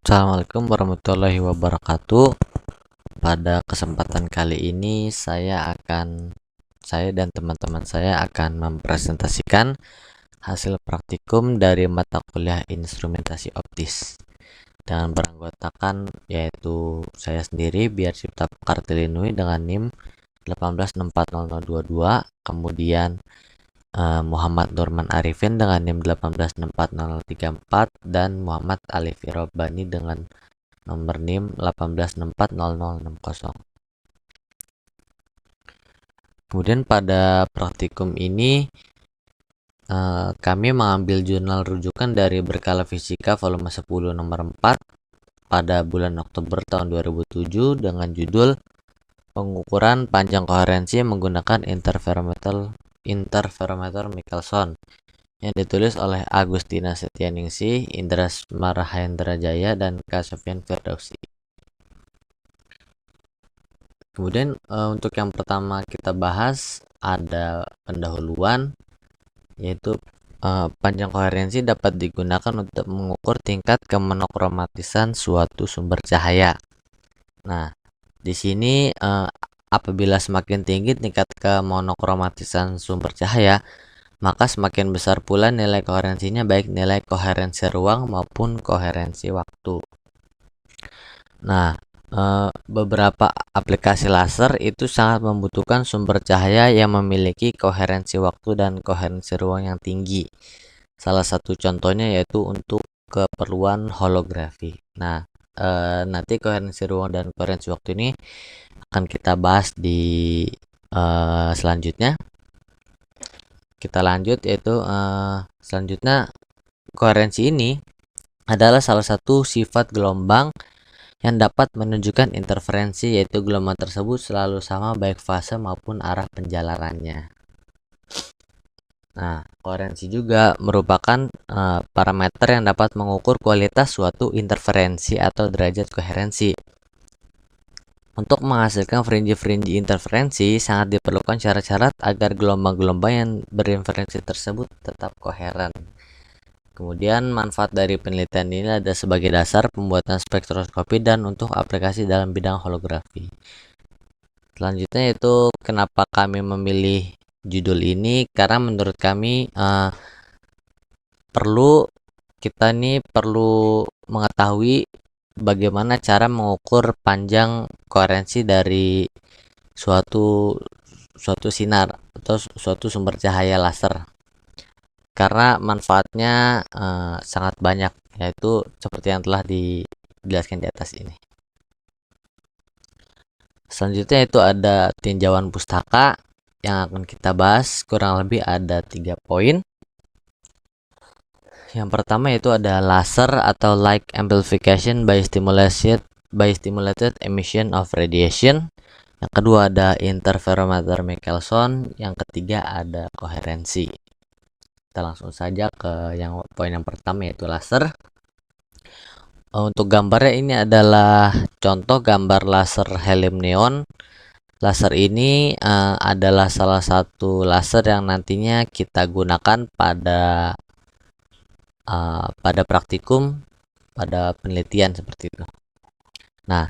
Assalamualaikum warahmatullahi wabarakatuh. Pada kesempatan kali ini saya dan teman-teman saya akan mempresentasikan hasil praktikum dari mata kuliah instrumentasi optis dengan beranggotakan yaitu saya sendiri Biar Cipta Kartilinui dengan NIM 18640022, kemudian Muhammad Nurman Arifin dengan NIM 18640034 dan Muhammad Alif Irobani dengan nomor NIM 18640060. Kemudian pada praktikum ini kami mengambil jurnal rujukan dari Berkala Fisika volume 10 nomor 4 pada bulan Oktober tahun 2007 dengan judul Pengukuran Panjang Koherensi menggunakan Interferometer Michelson yang ditulis oleh Agustina Setianingsih, Indra Marahendra Jaya, dan K. Sofyan Firdausi. Kemudian untuk yang pertama kita bahas ada pendahuluan, yaitu panjang koherensi dapat digunakan untuk mengukur tingkat kemonokromatisan suatu sumber cahaya. Nah, di sini apabila semakin tinggi tingkat kemonokromatisan sumber cahaya, maka semakin besar pula nilai koherensinya, baik nilai koherensi ruang maupun koherensi waktu. Nah, beberapa aplikasi laser itu sangat membutuhkan sumber cahaya yang memiliki koherensi waktu dan koherensi ruang yang tinggi. Salah satu contohnya yaitu untuk keperluan holografi. Nah, nanti koherensi ruang dan koherensi waktu ini akan kita bahas di selanjutnya. Kita lanjut, yaitu selanjutnya koherensi ini adalah salah satu sifat gelombang yang dapat menunjukkan interferensi, yaitu gelombang tersebut selalu sama baik fase maupun arah penjalarannya. Nah, koherensi juga merupakan parameter yang dapat mengukur kualitas suatu interferensi atau derajat koherensi. Untuk menghasilkan fringe-fringe interferensi, sangat diperlukan syarat-syarat agar gelombang-gelombang yang berinterferensi tersebut tetap koheren. Kemudian manfaat dari penelitian ini ada sebagai dasar pembuatan spektroskopi dan untuk aplikasi dalam bidang holografi. Selanjutnya yaitu kenapa kami memilih judul ini, karena menurut kami kita perlu mengetahui bagaimana cara mengukur panjang koherensi dari suatu sinar atau suatu sumber cahaya laser, karena manfaatnya sangat banyak, yaitu seperti yang telah dijelaskan di atas ini. Selanjutnya itu ada tinjauan pustaka yang akan kita bahas, kurang lebih ada 3 poin. Yang pertama itu ada laser atau light amplification by stimulated emission of radiation. Yang kedua ada interferometer Michelson. Yang ketiga ada koherensi. Kita langsung saja ke poin yang pertama, yaitu laser. Untuk gambarnya ini adalah contoh gambar laser helium neon. Laser ini adalah salah satu laser yang nantinya kita gunakan pada praktikum, pada penelitian seperti itu. Nah,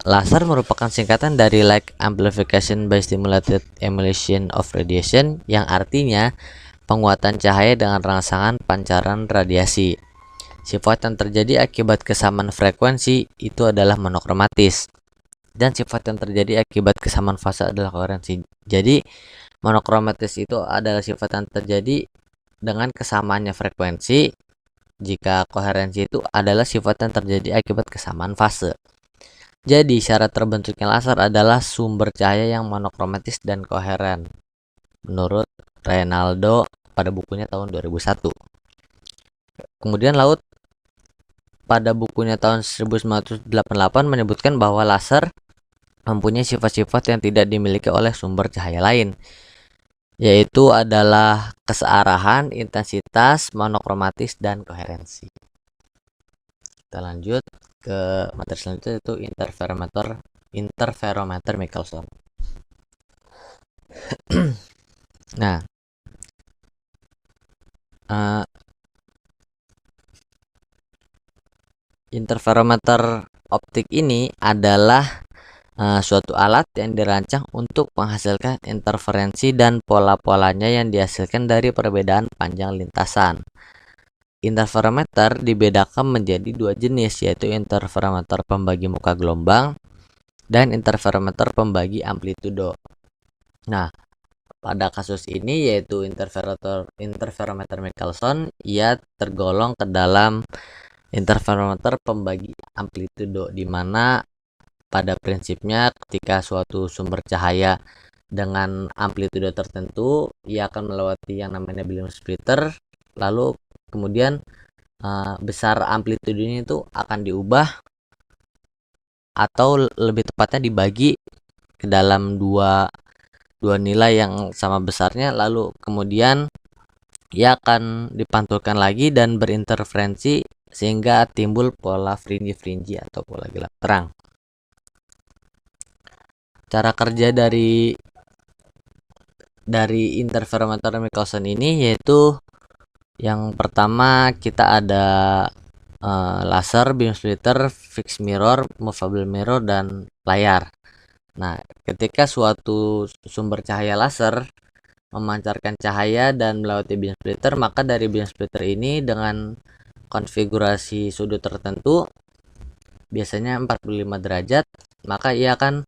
laser merupakan singkatan dari light amplification by stimulated emission of radiation, yang artinya penguatan cahaya dengan rangsangan pancaran radiasi. Sifat yang terjadi akibat kesamaan frekuensi itu adalah monokromatis, dan sifat yang terjadi akibat kesamaan fase adalah koherensi. Jadi monokromatis itu adalah sifat yang terjadi dengan kesamaannya frekuensi, jika koherensi itu adalah sifat yang terjadi akibat kesamaan fase. Jadi syarat terbentuknya laser adalah sumber cahaya yang monokromatis dan koheren, menurut Reynaldo pada bukunya tahun 2001. Kemudian Laut pada bukunya tahun 1988 menyebutkan bahwa laser mempunyai sifat-sifat yang tidak dimiliki oleh sumber cahaya lain, yaitu adalah kesearahan, intensitas, monokromatis, dan koherensi. Kita lanjut ke materi selanjutnya, yaitu interferometer Michelson. Nah, Interferometer optik ini adalah suatu alat yang dirancang untuk menghasilkan interferensi dan pola-polanya yang dihasilkan dari perbedaan panjang lintasan. Interferometer dibedakan menjadi dua jenis, yaitu interferometer pembagi muka gelombang dan interferometer pembagi amplitudo. Nah, pada kasus ini yaitu interferometer Michelson, ia tergolong ke dalam interferometer pembagi amplitudo, di mana pada prinsipnya ketika suatu sumber cahaya dengan amplitudo tertentu, ia akan melewati yang namanya beam splitter, lalu kemudian besar amplitudenya itu akan diubah atau lebih tepatnya dibagi ke dalam dua nilai yang sama besarnya, lalu kemudian ia akan dipantulkan lagi dan berinterferensi sehingga timbul pola fringi atau pola gelap terang. Cara kerja dari interferometer Michelson ini yaitu yang pertama kita ada laser, beam splitter, fixed mirror, movable mirror, dan layar. Nah, ketika suatu sumber cahaya laser memancarkan cahaya dan melewati beam splitter, maka dari beam splitter ini dengan konfigurasi sudut tertentu, biasanya 45 derajat, maka ia akan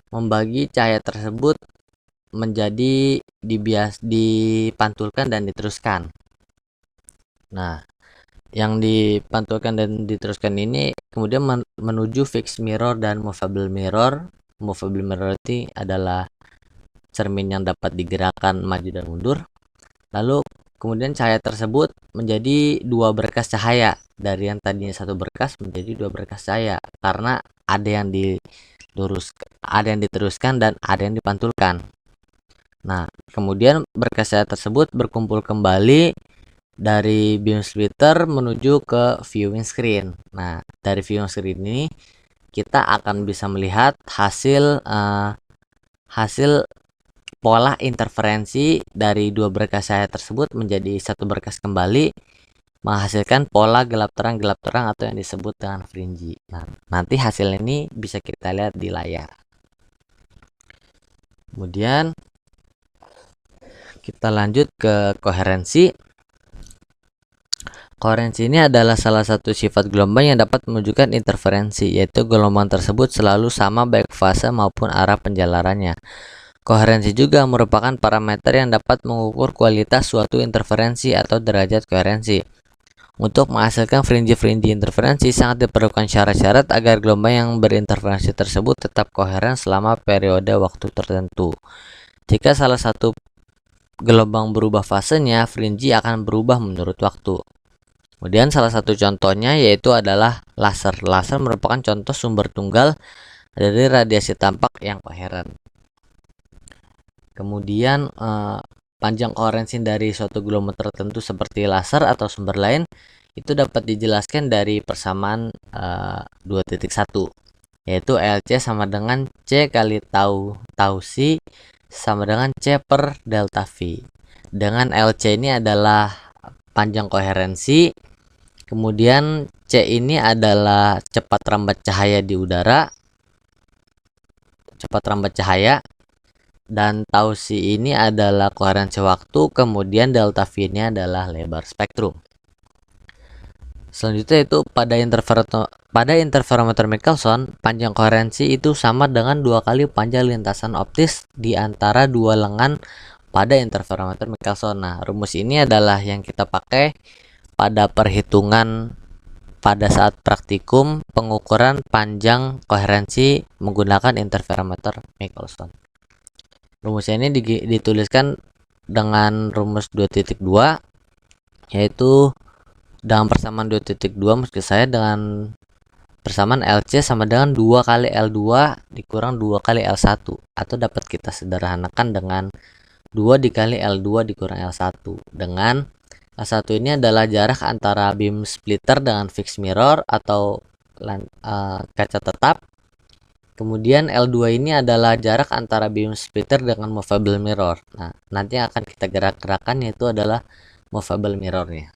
membagi cahaya tersebut menjadi dipantulkan dan diteruskan. Nah, yang dipantulkan dan diteruskan ini kemudian menuju fixed mirror dan movable mirror. Movable mirror itu adalah cermin yang dapat digerakkan maju dan mundur. Lalu kemudian cahaya tersebut menjadi dua berkas cahaya, dari yang tadinya satu berkas menjadi dua berkas cahaya, karena ada yang diteruskan dan ada yang dipantulkan. Nah, kemudian berkas cahaya tersebut berkumpul kembali dari beam splitter menuju ke viewing screen. Nah, dari viewing screen ini kita akan bisa melihat hasil pola interferensi dari dua berkas cahaya tersebut menjadi satu berkas kembali, menghasilkan pola gelap terang atau yang disebut dengan fringi. Nah, nanti hasil ini bisa kita lihat di layar. Kemudian kita lanjut ke koherensi. Koherensi ini adalah salah satu sifat gelombang yang dapat menunjukkan interferensi, yaitu gelombang tersebut selalu sama baik fase maupun arah penjalarannya. Koherensi juga merupakan parameter yang dapat mengukur kualitas suatu interferensi atau derajat koherensi. Untuk menghasilkan fringi interferensi, sangat diperlukan syarat-syarat agar gelombang yang berinterferensi tersebut tetap koheren selama periode waktu tertentu. Jika salah satu gelombang berubah fasenya, fringi akan berubah menurut waktu. Kemudian salah satu contohnya yaitu adalah laser. Laser merupakan contoh sumber tunggal dari radiasi tampak yang koheren. Kemudian panjang koherensi dari suatu gelombang tertentu seperti laser atau sumber lain itu dapat dijelaskan dari persamaan 2.1, yaitu LC sama dengan C kali tau C sama dengan C per delta V. Dengan LC ini adalah panjang koherensi, kemudian C ini adalah cepat rambat cahaya di udara, dan tau C ini adalah koherensi waktu, kemudian delta V ini adalah lebar spektrum. Selanjutnya itu pada interferometer Michelson, panjang koherensi itu sama dengan 2 kali panjang lintasan optis di antara dua lengan pada interferometer Michelson. Nah, rumus ini adalah yang kita pakai pada perhitungan pada saat praktikum pengukuran panjang koherensi menggunakan interferometer Michelson. Rumusnya ini dituliskan dengan rumus 2.2, yaitu dengan persamaan 2.2 maksud saya dengan persamaan LC sama dengan 2 kali L2 dikurang 2 kali L1, atau dapat kita sederhanakan dengan 2 dikali L2 dikurang L1, dengan L1 ini adalah jarak antara beam splitter dengan fixed mirror atau kaca tetap. Kemudian L2 ini adalah jarak antara beam splitter dengan movable mirror. Nah, nanti yang akan kita gerak-gerakan yaitu adalah movable mirrornya.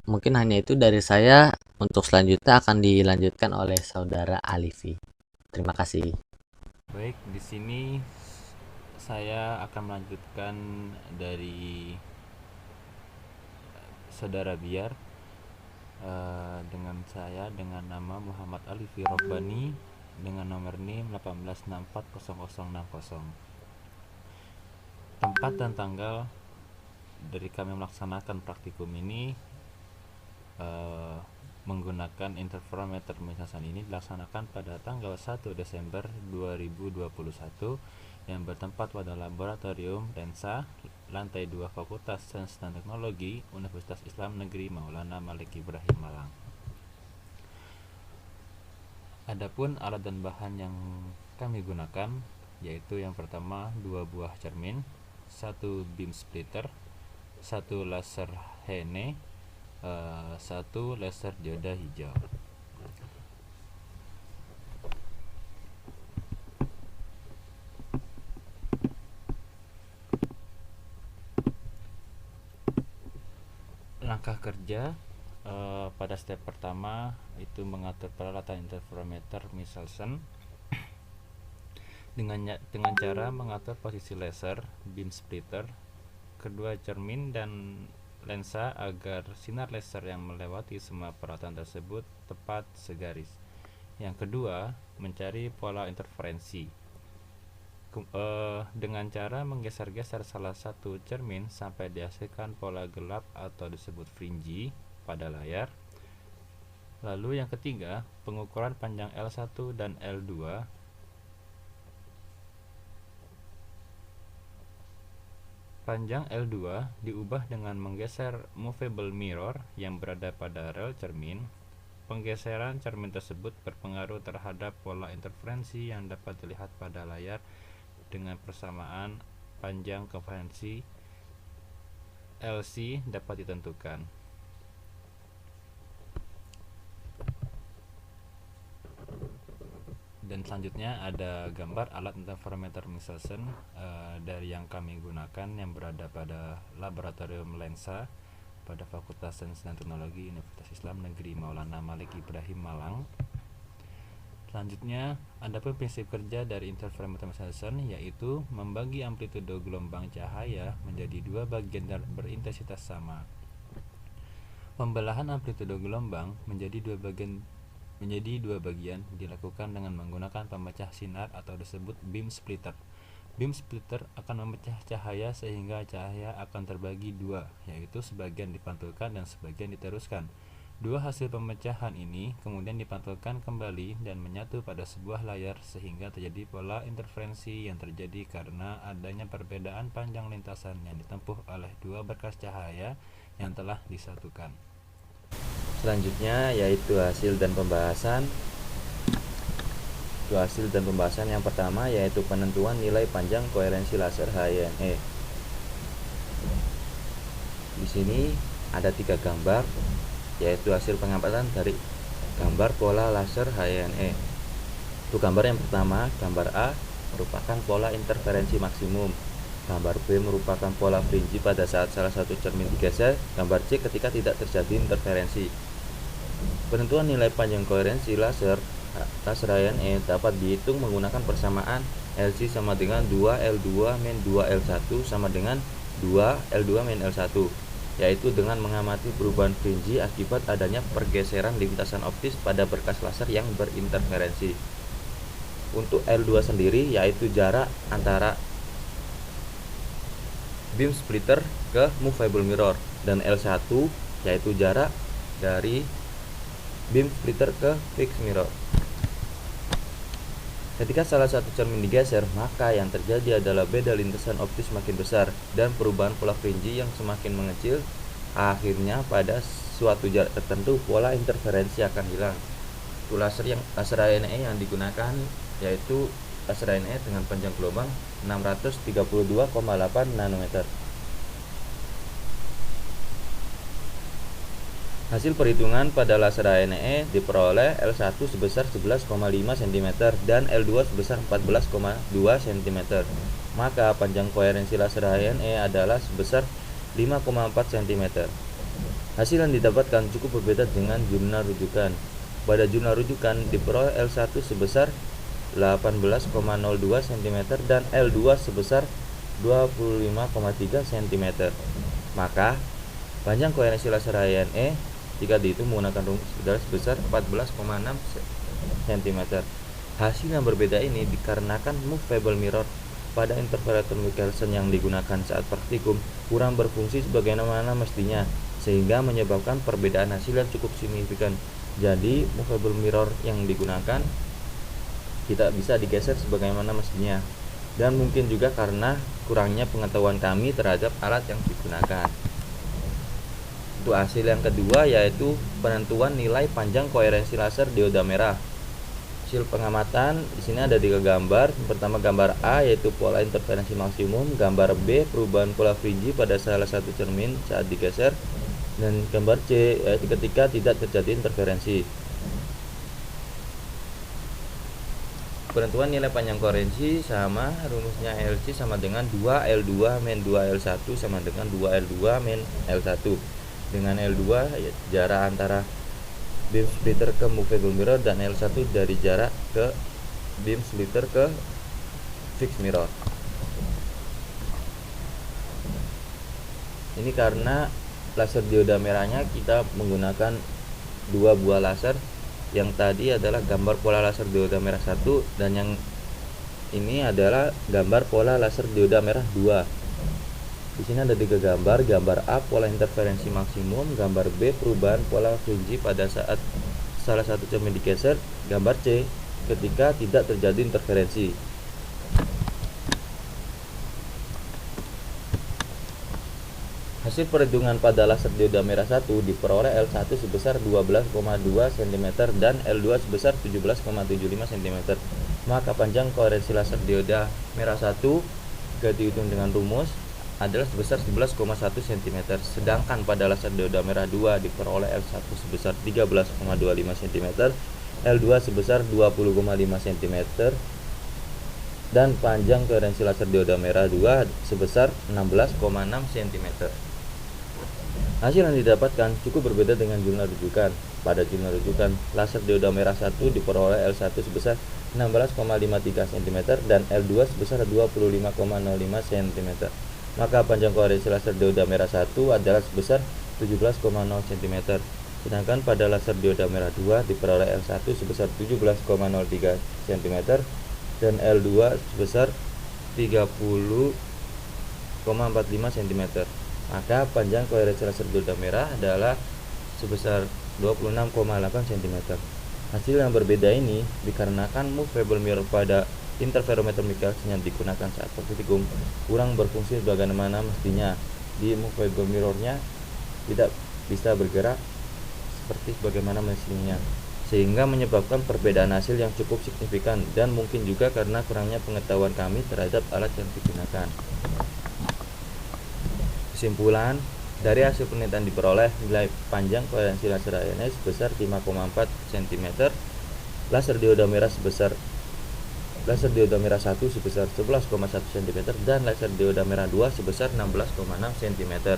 Mungkin hanya itu dari saya. Untuk selanjutnya akan dilanjutkan oleh saudara Alifi. Terima kasih. Baik, di sini saya akan melanjutkan dari saudara Biar, dengan saya dengan nama Muhammad Alifi Robbani dengan nomor NIM 18640060. Tempat dan tanggal dari kami melaksanakan praktikum ini menggunakan interferometer pemisahan ini dilaksanakan pada tanggal 1 Desember 2021 yang bertempat pada laboratorium lensa lantai 2 Fakultas Sains dan Teknologi Universitas Islam Negeri Maulana Malik Ibrahim Malang. Adapun alat dan bahan yang kami gunakan yaitu yang pertama 2 buah cermin, 1 beam splitter, 1 laser Hene, 1 laser dioda hijau. Langkah kerja pada step pertama itu mengatur peralatan interferometer Michelson dengan cara mengatur posisi laser, beam splitter, kedua cermin dan lensa agar sinar laser yang melewati semua peralatan tersebut tepat segaris. Yang kedua, mencari pola interferensi dengan cara menggeser-geser salah satu cermin sampai dihasilkan pola gelap atau disebut fringy pada layar. Lalu yang ketiga, pengukuran panjang L1 dan L2 Panjang L2 diubah dengan menggeser movable mirror yang berada pada rel cermin. Penggeseran cermin tersebut berpengaruh terhadap pola interferensi yang dapat dilihat pada layar dengan persamaan panjang konvensi LC dapat ditentukan. Dan selanjutnya ada gambar alat interferometer Michelson dari yang kami gunakan yang berada pada laboratorium lensa pada Fakultas Sains dan Teknologi Universitas Islam Negeri Maulana Malik Ibrahim Malang. Selanjutnya, adapun prinsip kerja dari interferometer Michelson yaitu membagi amplitudo gelombang cahaya menjadi dua bagian berintensitas sama. Pembelahan amplitudo gelombang menjadi dua bagian dilakukan dengan menggunakan pemecah sinar atau disebut beam splitter. Beam splitter akan memecah cahaya sehingga cahaya akan terbagi dua, yaitu sebagian dipantulkan dan sebagian diteruskan. Dua hasil pemecahan ini kemudian dipantulkan kembali dan menyatu pada sebuah layar sehingga terjadi pola interferensi yang terjadi karena adanya perbedaan panjang lintasan yang ditempuh oleh dua berkas cahaya yang telah disatukan. Selanjutnya yaitu hasil dan pembahasan. Hasil dan pembahasan yang pertama yaitu penentuan nilai panjang koherensi laser HNE. Di sini ada 3 gambar, yaitu hasil pengamatan dari gambar pola laser HNE. Untuk gambar yang pertama, gambar A merupakan pola interferensi maksimum. Gambar B merupakan pola fringy pada saat salah satu cermin digeser. Gambar C ketika tidak terjadi interferensi. Penentuan nilai panjang koherensi laser HNE dapat dihitung menggunakan persamaan LC sama dengan 2L2 min 2L1 sama dengan 2L2 min L1, yaitu dengan mengamati perubahan fringy akibat adanya pergeseran lintasan optis pada berkas laser yang berinterferensi. Untuk L2 sendiri yaitu jarak antara beam splitter ke movable mirror, dan L1 yaitu jarak dari beam splitter ke fixed mirror. Ketika salah satu cermin digeser, maka yang terjadi adalah beda lintasan optis semakin besar dan perubahan pola fringy yang semakin mengecil. Akhirnya pada suatu jarak tertentu pola interferensi akan hilang. Untuk laser HNE yang digunakan yaitu laser HNE dengan panjang gelombang 632,8 nanometer. Hasil perhitungan pada laser HNE diperoleh L1 sebesar 11,5 cm dan L2 sebesar 14,2 cm. Maka panjang koherensi laser HNE adalah sebesar 5,4 cm. Hasil yang didapatkan cukup berbeda dengan jurnal rujukan. Pada jurnal rujukan diperoleh L1 sebesar 18,02 cm dan L2 sebesar 25,3 cm. Maka panjang koherensi laser HNE jika dihitung menggunakan rumus adalah sebesar 14,6 cm. Hasil yang berbeda ini dikarenakan movable mirror pada interferometer Michelson yang digunakan saat praktikum kurang berfungsi sebagaimana mestinya, sehingga menyebabkan perbedaan hasil yang cukup signifikan. Jadi movable mirror yang digunakan tidak bisa digeser sebagaimana mestinya, dan mungkin juga karena kurangnya pengetahuan kami terhadap alat yang digunakan. Untuk hasil yang kedua yaitu penentuan nilai panjang koherensi laser dioda merah. Hasil pengamatan di sini ada 3 gambar. Pertama gambar A yaitu pola interferensi maksimum, gambar B perubahan pola fringe pada salah satu cermin saat digeser, dan gambar C yaitu ketika tidak terjadi interferensi. Penentuan nilai panjang koherensi sama rumusnya LC sama dengan 2L2 min 2L1 sama dengan 2L2 min L1, dengan L2 jarak antara beam splitter ke movable mirror dan L1 dari jarak ke beam splitter ke fixed mirror. Ini karena laser dioda merahnya kita menggunakan 2 buah laser. Yang tadi adalah gambar pola laser dioda merah 1 dan yang ini adalah gambar pola laser dioda merah 2. Di sini ada 3 gambar. Gambar A pola interferensi maksimum, gambar B perubahan pola fringe pada saat salah satu cermin digeser, gambar C ketika tidak terjadi interferensi. Hasil perhitungan pada laser dioda merah 1 diperoleh L1 sebesar 12,2 cm dan L2 sebesar 17,75 cm. Maka panjang koherensi laser dioda merah 1 jika dihitung dengan rumus adalah sebesar 11,1 cm, sedangkan pada laser dioda merah 2 diperoleh L1 sebesar 13,25 cm, L2 sebesar 20,5 cm, dan panjang koherensi laser dioda merah 2 sebesar 16,6 cm. Hasil yang didapatkan cukup berbeda dengan jurnal rujukan. Pada jurnal rujukan, laser dioda merah 1 diperoleh L1 sebesar 16,53 cm dan L2 sebesar 25,05 cm. Maka panjang koherensi laser dioda merah 1 adalah sebesar 17,0 cm. Sedangkan pada laser dioda merah 2 diperoleh L1 sebesar 17,03 cm dan L2 sebesar 30,45 cm. Maka panjang koherensi laser dioda merah adalah sebesar 26,8 cm. Hasil yang berbeda ini dikarenakan movable mirror pada interferometer Michelson yang digunakan saat praktikum kurang berfungsi sebagaimana mestinya. Di movable mirrornya tidak bisa bergerak seperti sebagaimana mestinya, sehingga menyebabkan perbedaan hasil yang cukup signifikan, dan mungkin juga karena kurangnya pengetahuan kami terhadap alat yang digunakan. Kesimpulan, dari hasil penelitian diperoleh nilai panjang koherensi laser HNE sebesar 5,4 cm, laser dioda merah 1 sebesar 11,1 cm dan laser dioda merah 2 sebesar 16,6 cm.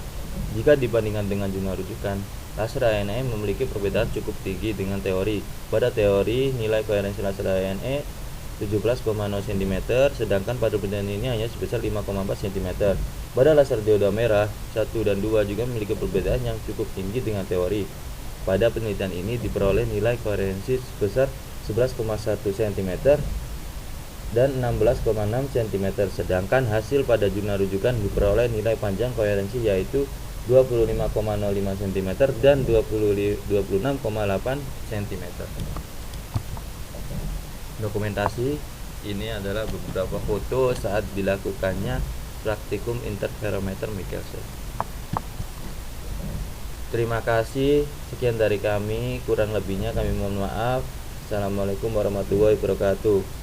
Jika dibandingkan dengan jurnal rujukan, laser HNE memiliki perbedaan cukup tinggi dengan teori. Pada teori, nilai koherensi laser HNE 17,0 cm, sedangkan pada penelitian ini hanya sebesar 5,4 cm. Pada laser dioda merah 1 dan 2 juga memiliki perbedaan yang cukup tinggi dengan teori. Pada penelitian ini diperoleh nilai koherensi sebesar 11,1 cm dan 16,6 cm, sedangkan hasil pada jurnal rujukan diperoleh nilai panjang koherensi yaitu 25,05 cm dan 26,8 cm. Dokumentasi ini adalah beberapa foto saat dilakukannya praktikum interferometer Michelson. Terima kasih, sekian dari kami, kurang lebihnya kami mohon maaf. Assalamualaikum warahmatullahi wabarakatuh.